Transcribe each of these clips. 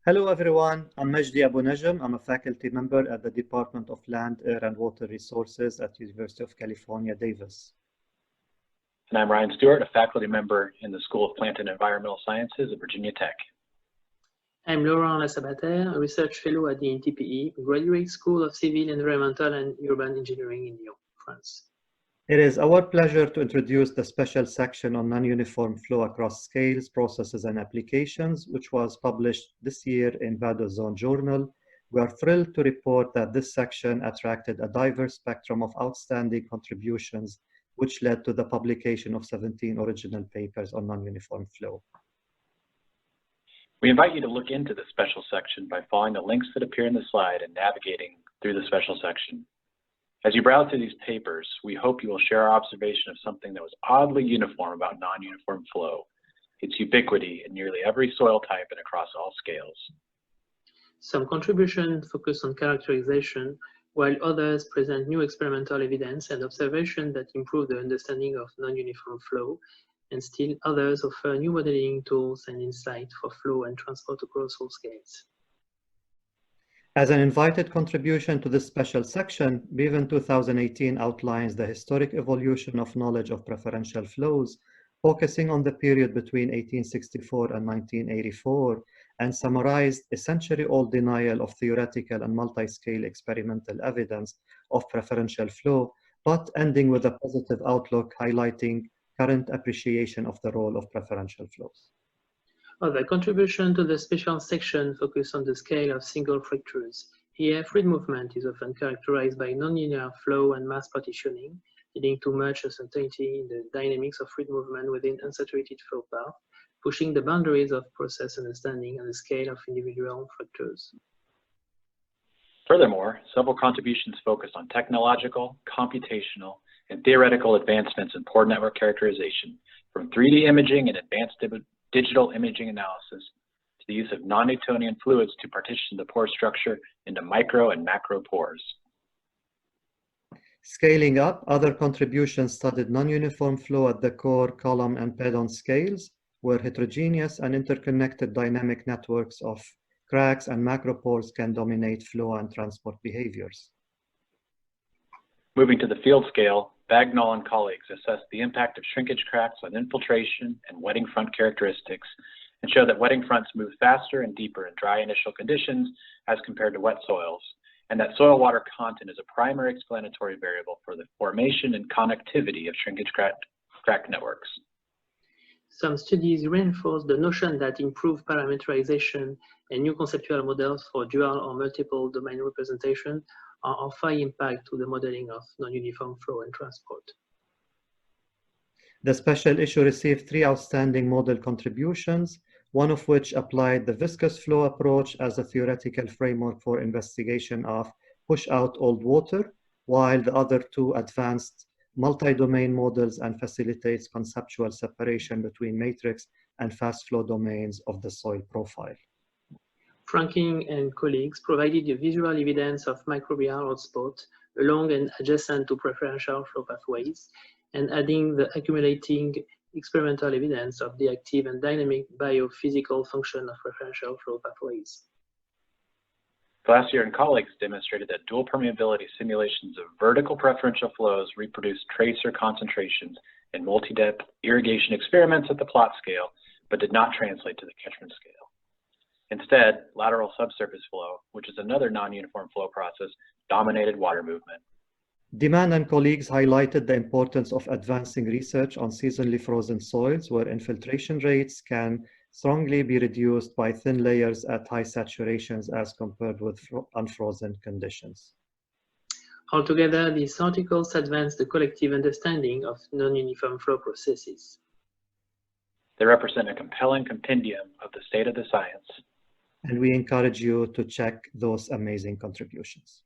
Hello everyone, I'm Majdi Abu Najm. I'm a faculty member at the Department of Land, Air and Water Resources at University of California, Davis. And I'm Ryan Stewart, a faculty member in the School of Plant and Environmental Sciences at Virginia Tech. I'm Laurent Lassabater, a research fellow at the INTPE, Graduate School of Civil, Environmental and Urban Engineering in Lyon, France. It is our pleasure to introduce the special section on non-uniform flow across scales, processes, and applications, which was published this year in Vado Zone Journal. We are thrilled to report that this section attracted a diverse spectrum of outstanding contributions, which led to the publication of 17 original papers on non-uniform flow. We invite you to look into the special section by following the links that appear in the slide and navigating through the special section. As you browse through these papers, we hope you will share our observation of something that was oddly uniform about non-uniform flow, its ubiquity in nearly every soil type and across all scales. Some contributions focus on characterization, while others present new experimental evidence and observation that improve the understanding of non-uniform flow, and still others offer new modeling tools and insight for flow and transport across all scales. As an invited contribution to this special section, Bevan 2018 outlines the historic evolution of knowledge of preferential flows, focusing on the period between 1864 and 1984, and summarized a century-old denial of theoretical and multi-scale experimental evidence of preferential flow, but ending with a positive outlook highlighting current appreciation of the role of preferential flows. Other contribution to the special section focus on the scale of single fractures. Here, fluid movement is often characterized by nonlinear flow and mass partitioning, leading to much uncertainty in the dynamics of fluid movement within unsaturated flow path, pushing the boundaries of process understanding and the scale of individual fractures. Furthermore, several contributions focused on technological, computational, and theoretical advancements in pore network characterization, from 3D imaging and advanced digital imaging analysis to the use of non-Newtonian fluids to partition the pore structure into micro and macro pores. Scaling up, other contributions studied non-uniform flow at the core, column, and pedon scales, where heterogeneous and interconnected dynamic networks of cracks and macropores can dominate flow and transport behaviors. Moving to the field scale, Bagnall and colleagues assessed the impact of shrinkage cracks on infiltration and wetting front characteristics and show that wetting fronts move faster and deeper in dry initial conditions as compared to wet soils, and that soil water content is a primary explanatory variable for the formation and connectivity of shrinkage crack networks. Some studies reinforce the notion that improved parameterization and new conceptual models for dual or multiple domain representation are of high impact to the modeling of non-uniform flow and transport. The special issue received 3 outstanding model contributions, one of which applied the viscous flow approach as a theoretical framework for investigation of push-out old water, while the other 2 advanced multi-domain models and facilitates conceptual separation between matrix and fast flow domains of the soil profile. Franking and colleagues provided the visual evidence of microbial hotspots along and adjacent to preferential flow pathways, and adding the accumulating experimental evidence of the active and dynamic biophysical function of preferential flow pathways. Glacier and colleagues demonstrated that dual permeability simulations of vertical preferential flows reproduced tracer concentrations in multi-depth irrigation experiments at the plot scale, but did not translate to the catchment scale. Instead, lateral subsurface flow, which is another non-uniform flow process, dominated water movement. Deman and colleagues highlighted the importance of advancing research on seasonally frozen soils, where infiltration rates can strongly be reduced by thin layers at high saturations as compared with unfrozen conditions. Altogether, these articles advance the collective understanding of non-uniform flow processes. They represent a compelling compendium of the state of the science. And we encourage you to check those amazing contributions.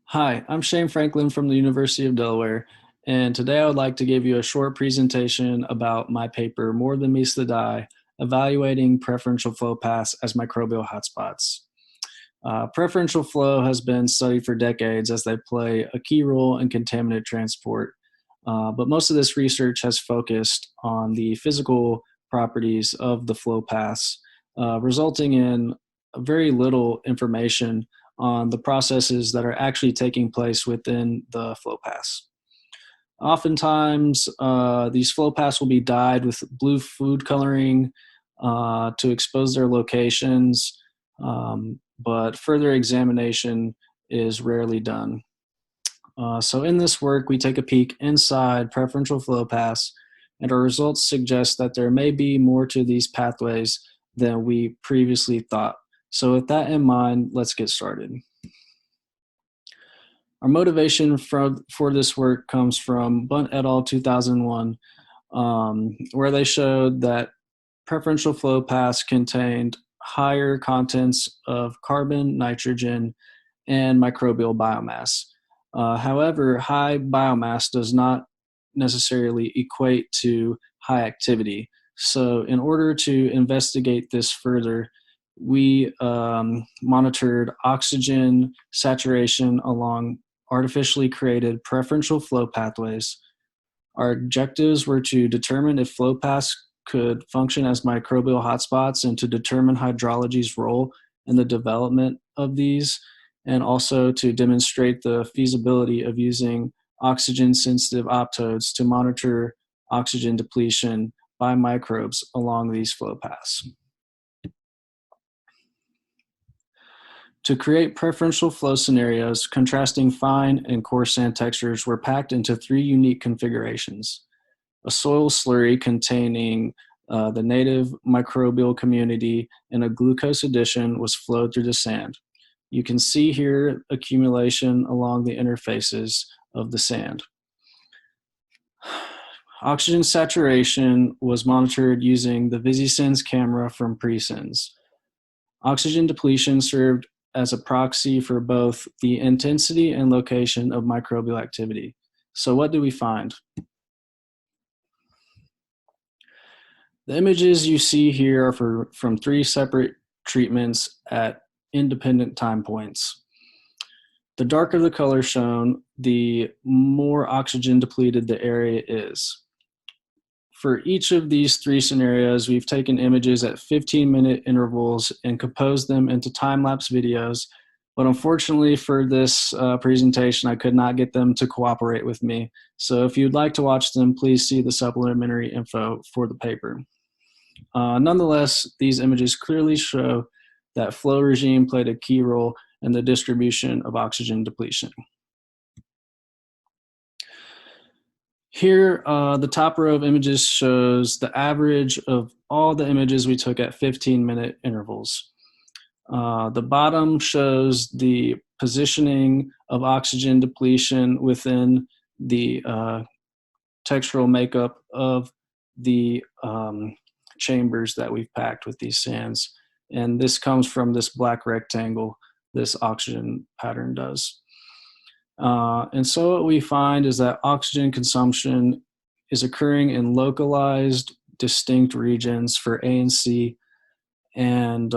Hi, I'm Shane Franklin from the University of Delaware, and today I would like to give you a short presentation about my paper, More Than Meets the Die, Evaluating Preferential Flow Paths as Microbial Hotspots. Preferential flow has been studied for decades as they play a key role in contaminant transport, but most of this research has focused on the physical properties of the flow paths, resulting in very little information on the processes that are actually taking place within the flow paths. Oftentimes, these flow paths will be dyed with blue food coloring to expose their locations, but further examination is rarely done. So in this work, we take a peek inside preferential flow paths, and our results suggest that there may be more to these pathways than we previously thought. So with that in mind, let's get started. Our motivation for this work comes from Bunt et al. 2001, where they showed that preferential flow paths contained higher contents of carbon, nitrogen, and microbial biomass. However, high biomass does not necessarily equate to high activity. So in order to investigate this further, we monitored oxygen saturation along artificially created preferential flow pathways. Our objectives were to determine if flow paths could function as microbial hotspots and to determine hydrology's role in the development of these, and also to demonstrate the feasibility of using oxygen-sensitive optodes to monitor oxygen depletion by microbes along these flow paths. To create preferential flow scenarios, contrasting fine and coarse sand textures were packed into 3 unique configurations. A soil slurry containing the native microbial community and a glucose addition was flowed through the sand. You can see here accumulation along the interfaces of the sand. Oxygen saturation was monitored using the VisiSens camera from Presens. Oxygen depletion served as a proxy for both the intensity and location of microbial activity. So what do we find? The images you see here are from 3 separate treatments at independent time points. The darker the color shown, the more oxygen depleted the area is. For each of these 3 scenarios, we've taken images at 15-minute intervals and composed them into time-lapse videos, but unfortunately for this presentation, I could not get them to cooperate with me. So if you'd like to watch them, please see the supplementary info for the paper. Nonetheless, these images clearly show that flow regime played a key role in the distribution of oxygen depletion. Here, the top row of images shows the average of all the images we took at 15-minute intervals. The bottom shows the positioning of oxygen depletion within the textural makeup of the chambers that we've packed with these sands. And this comes from this black rectangle this oxygen pattern does. And so what we find is that oxygen consumption is occurring in localized, distinct regions for A and C. And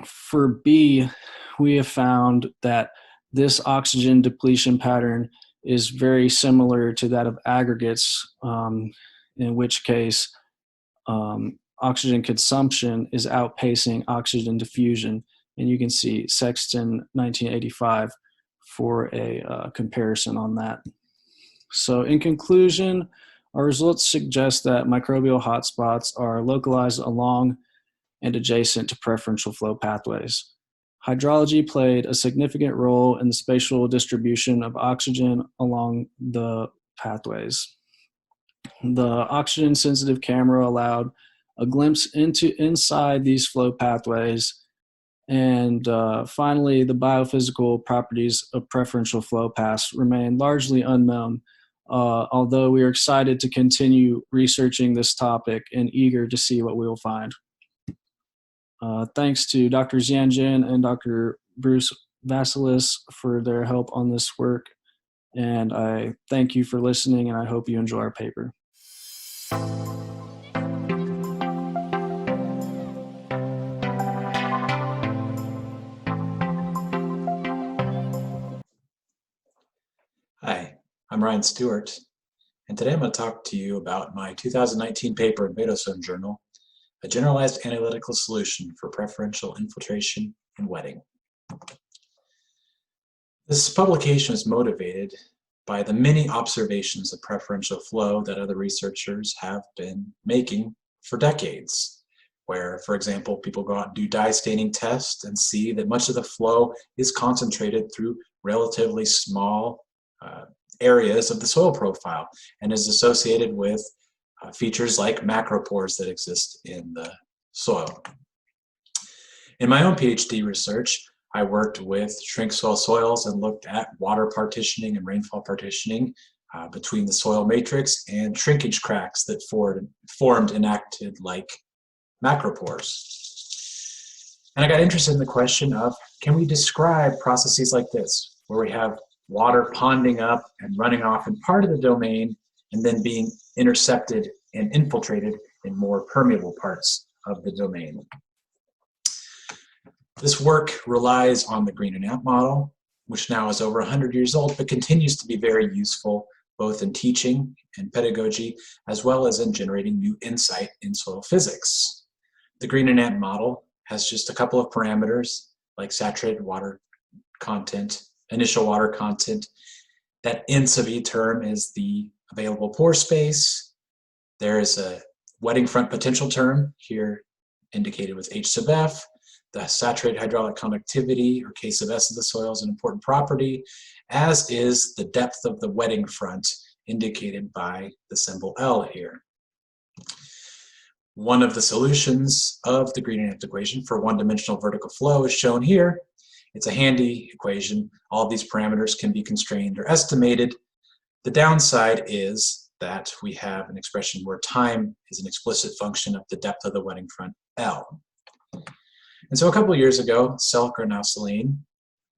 for B, we have found that this oxygen depletion pattern is very similar to that of aggregates, in which case oxygen consumption is outpacing oxygen diffusion. And you can see Sexton 1985 for a comparison on that. So in conclusion, our results suggest that microbial hotspots are localized along and adjacent to preferential flow pathways. Hydrology played a significant role in the spatial distribution of oxygen along the pathways. The oxygen-sensitive camera allowed a glimpse inside these flow pathways. And finally, the biophysical properties of preferential flow paths remain largely unknown, although we are excited to continue researching this topic and eager to see what we will find. Thanks to Dr. Xian Jin and Dr. Bruce Vasilis for their help on this work. And I thank you for listening, and I hope you enjoy our paper. I'm Ryan Stewart, and today I'm going to talk to you about my 2019 paper in Vadosome Journal, A Generalized Analytical Solution for Preferential Infiltration in Wetting. This publication was motivated by the many observations of preferential flow that other researchers have been making for decades, where, for example, people go out and do dye staining tests and see that much of the flow is concentrated through relatively small areas of the soil profile and is associated with features like macropores that exist in the soil. In my own PhD research, I worked with shrink soils and looked at water partitioning and rainfall partitioning between the soil matrix and shrinkage cracks that formed and acted like macropores. And I got interested in the question of, can we describe processes like this, where we have water ponding up and running off in part of the domain and then being intercepted and infiltrated in more permeable parts of the domain? This work relies on the Green and Amp model, which now is over 100 years old, but continues to be very useful both in teaching and pedagogy, as well as in generating new insight in soil physics. The Green and Amp model has just a couple of parameters like saturated water content, initial water content. That N sub E term is the available pore space. There is a wetting front potential term here indicated with H sub F. The saturated hydraulic conductivity, or K sub S of the soil, is an important property, as is the depth of the wetting front, indicated by the symbol L here. One of the solutions of the Green and Amp equation for one-dimensional vertical flow is shown here. It's a handy equation. All these parameters can be constrained or estimated. The downside is that we have an expression where time is an explicit function of the depth of the wetting front, L. And so a couple of years ago, Selker and Ausselin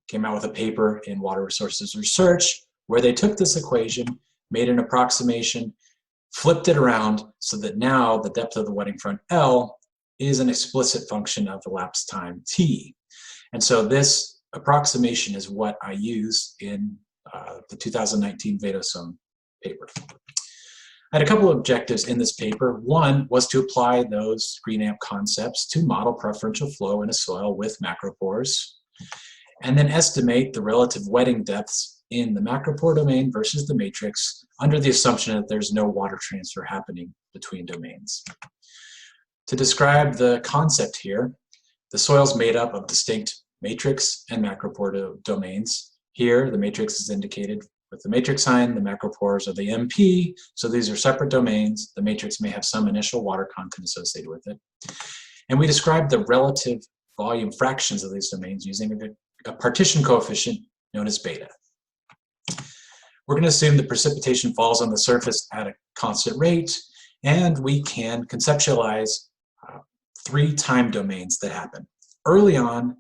came out with a paper in Water Resources Research where they took this equation, made an approximation, flipped it around so that now the depth of the wetting front, L, is an explicit function of elapsed time, T. And so this approximation is what I use in the 2019 Vadosome paper. I had a couple of objectives in this paper. One was to apply those Green Amp concepts to model preferential flow in a soil with macropores, and then estimate the relative wetting depths in the macropore domain versus the matrix under the assumption that there's no water transfer happening between domains. To describe the concept here, the soil is made up of distinct matrix and macropore domains. Here, the matrix is indicated with the matrix sign, the macropores are the MP, so these are separate domains. The matrix may have some initial water content associated with it. And we describe the relative volume fractions of these domains using a partition coefficient known as beta. We're going to assume the precipitation falls on the surface at a constant rate, and we can conceptualize 3 time domains that happen. Early on,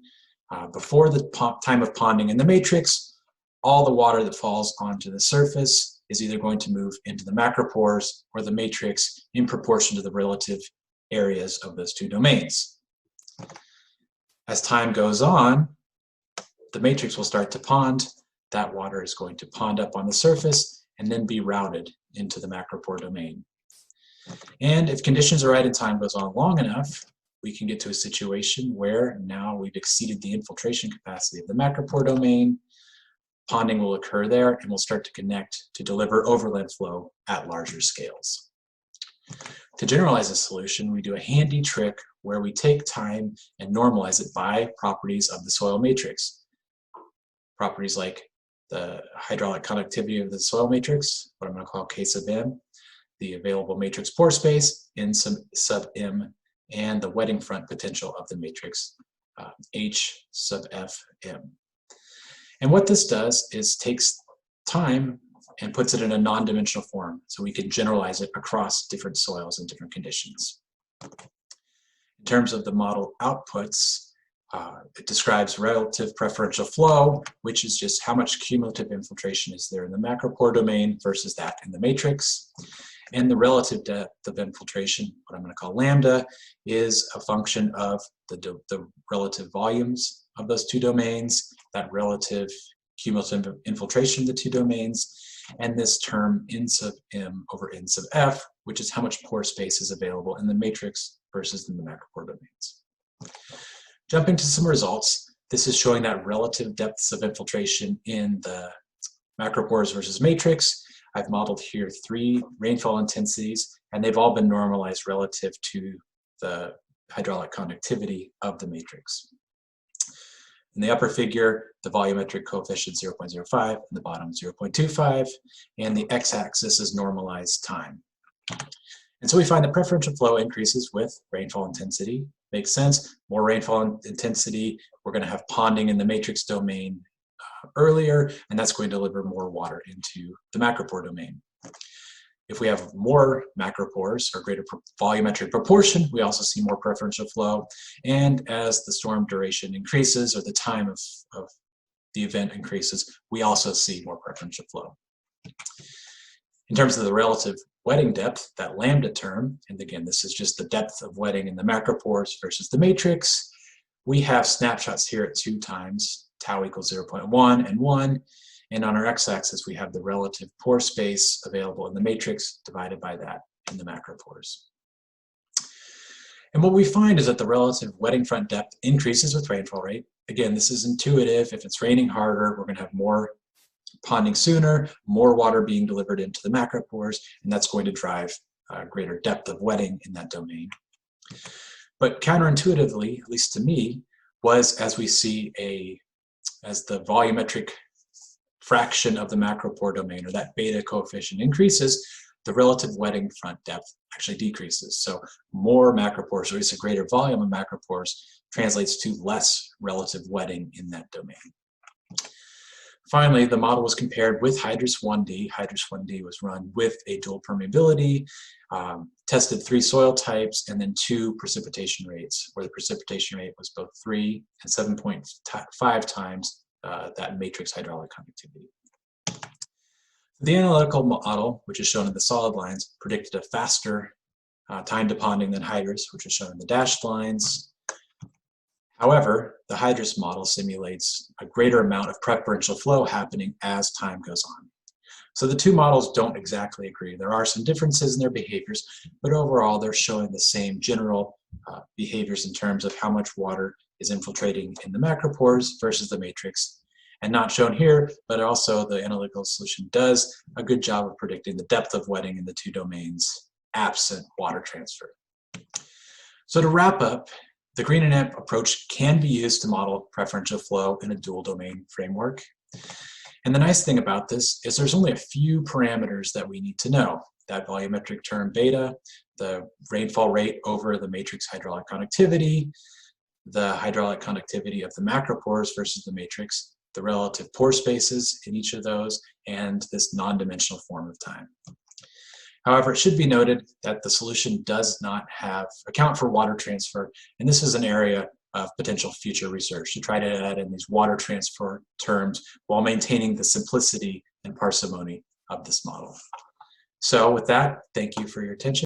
before the time of ponding in the matrix, all the water that falls onto the surface is either going to move into the macropores or the matrix in proportion to the relative areas of those 2 domains. As time goes on, the matrix will start to pond. That water is going to pond up on the surface and then be routed into the macropore domain. And if conditions are right and time goes on long enough, we can get to a situation where now we've exceeded the infiltration capacity of the macropore domain. Ponding will occur there and will start to connect to deliver overland flow at larger scales. To generalize a solution, we do a handy trick where we take time and normalize it by properties of the soil matrix. Properties like the hydraulic conductivity of the soil matrix, what I'm going to call K sub M, the available matrix pore space, N sub M, and the wetting front potential of the matrix, H sub F M. And what this does is takes time and puts it in a non-dimensional form so we can generalize it across different soils and different conditions. In terms of the model outputs, it describes relative preferential flow, which is just how much cumulative infiltration is there in the macropore domain versus that in the matrix. And the relative depth of infiltration, what I'm going to call lambda, is a function of the relative volumes of those 2 domains, that relative cumulative infiltration of the 2 domains, and this term N sub M over N sub F, which is how much pore space is available in the matrix versus in the macropore domains. Jumping to some results, this is showing that relative depths of infiltration in the macropores versus matrix. I've modeled here 3 rainfall intensities, and they've all been normalized relative to the hydraulic conductivity of the matrix. In the upper figure, the volumetric coefficient 0.05, and the bottom 0.25, and the x-axis is normalized time. And so we find that preferential flow increases with rainfall intensity. Makes sense. More rainfall intensity, we're going to have ponding in the matrix domain earlier, and that's going to deliver more water into the macropore domain. If we have more macropores or greater volumetric proportion, we also see more preferential flow. And as the storm duration increases or the time of the event increases, we also see more preferential flow. In terms of the relative wetting depth, that lambda term, and again, this is just the depth of wetting in the macropores versus the matrix, we have snapshots here at 2 times, tau equals 0.1 and 1. And on our x-axis, we have the relative pore space available in the matrix divided by that in the macropores. And what we find is that the relative wetting front depth increases with rainfall rate. Again, this is intuitive. If it's raining harder, we're going to have more ponding sooner, more water being delivered into the macropores, and that's going to drive greater depth of wetting in that domain. But counterintuitively, at least to me, was as we see as the volumetric fraction of the macropore domain, or that beta coefficient increases, the relative wetting front depth actually decreases. So more macropores, or at least a greater volume of macropores, translates to less relative wetting in that domain. Finally, the model was compared with Hydrus 1D. Hydrus 1D was run with a dual permeability, tested 3 soil types, and then 2 precipitation rates, where the precipitation rate was both 3 and 7.5 times that matrix hydraulic conductivity. The analytical model, which is shown in the solid lines, predicted a faster time to ponding than Hydrus, which is shown in the dashed lines. However, the Hydrus model simulates a greater amount of preferential flow happening as time goes on. So the 2 models don't exactly agree. There are some differences in their behaviors, but overall they're showing the same general behaviors in terms of how much water is infiltrating in the macropores versus the matrix. And not shown here, but also the analytical solution does a good job of predicting the depth of wetting in the 2 domains absent water transfer. So to wrap up, the Green and AMP approach can be used to model preferential flow in a dual domain framework. And the nice thing about this is there's only a few parameters that we need to know. That volumetric term beta, the rainfall rate over the matrix hydraulic conductivity, the hydraulic conductivity of the macropores versus the matrix, the relative pore spaces in each of those, and this non-dimensional form of time. However, it should be noted that the solution does not account for water transfer, and this is an area of potential future research to try to add in these water transfer terms while maintaining the simplicity and parsimony of this model. So with that, thank you for your attention.